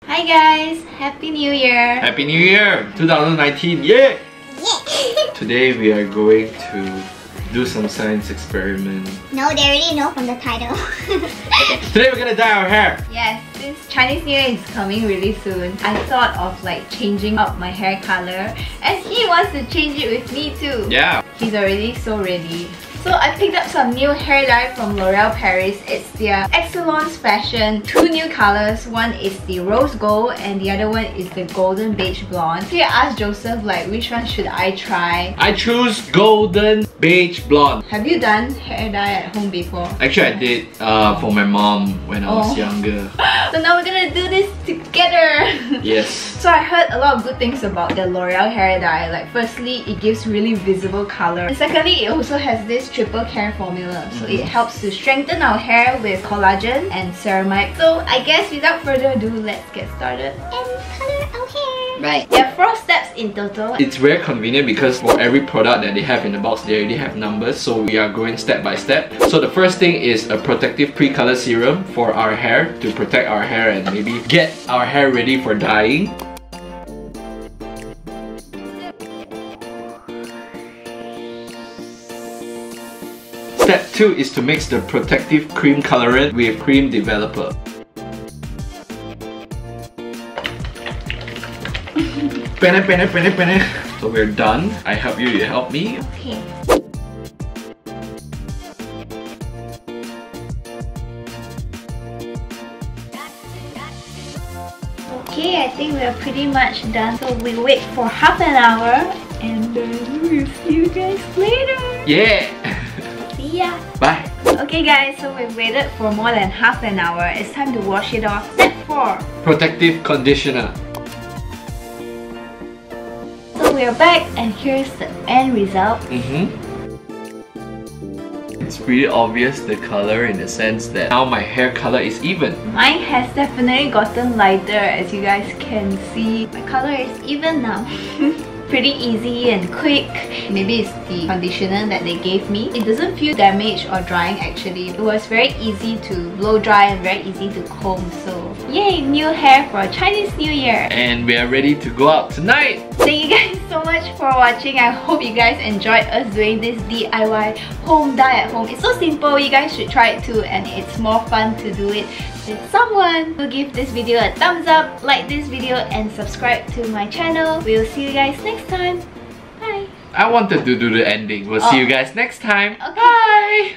Hi guys! Happy New Year! Happy New Year! 2019, yeah! Today we are going to do some science experiment. No, they already know from the title. Today we're gonna dye our hair! Yes, since Chinese New Year is coming really soon, I thought of like changing up my hair color, and he wants to change it with me too. Yeah! He's already so ready. So I picked up some new hair dye from L'Oreal Paris. It's their Excellence Fashion. Two new colors. One is the rose gold and the other one is the golden beige blonde. So I asked Joseph like which one should I try. I choose golden beige blonde. Have you done hair dye at home before? Actually I did for my mom when I was younger. So now we're gonna do this together. Yes. So I heard a lot of good things about the L'Oreal hair dye. Like firstly, it gives really visible color. And secondly, it also has this triple care formula. So it helps to strengthen our hair with collagen and ceramide. So I guess without further ado, let's get started. And color our hair. Right. There are 4 steps in total. It's very convenient because for every product that they have in the box, they already have numbers. So we are going step by step. So the first thing is a protective pre-color serum for our hair to protect our hair and maybe get our hair ready for dyeing. Step 2 is to mix the protective cream colorant with cream developer. Penne. So we're done. I help you, you help me. Okay. Okay, I think we're pretty much done. So we wait for half an hour and then we'll see you guys later. Yeah! See ya! Bye! Okay guys, so we've waited for more than half an hour. It's time to wash it off. Step 4. Protective conditioner. So we're back and here's the end result. It's pretty obvious the color in the sense that now my hair color is even. Mine has definitely gotten lighter, as you guys can see. My color is even now. Pretty easy and quick. Maybe it's the conditioner that they gave me. It doesn't feel damaged or drying actually. It was very easy to blow dry and very easy to comb. So yay, new hair for Chinese New Year. And we are ready to go out tonight. Thank you guys so much for watching. I hope you guys enjoyed us doing this DIY home dye at home. It's so simple. You guys should try it too, and it's more fun to do it with someone. So give this video a thumbs up, like this video, and subscribe to my channel. We'll see you guys next time. Bye. I wanted to do the ending. We'll see you guys next time. Okay. Bye!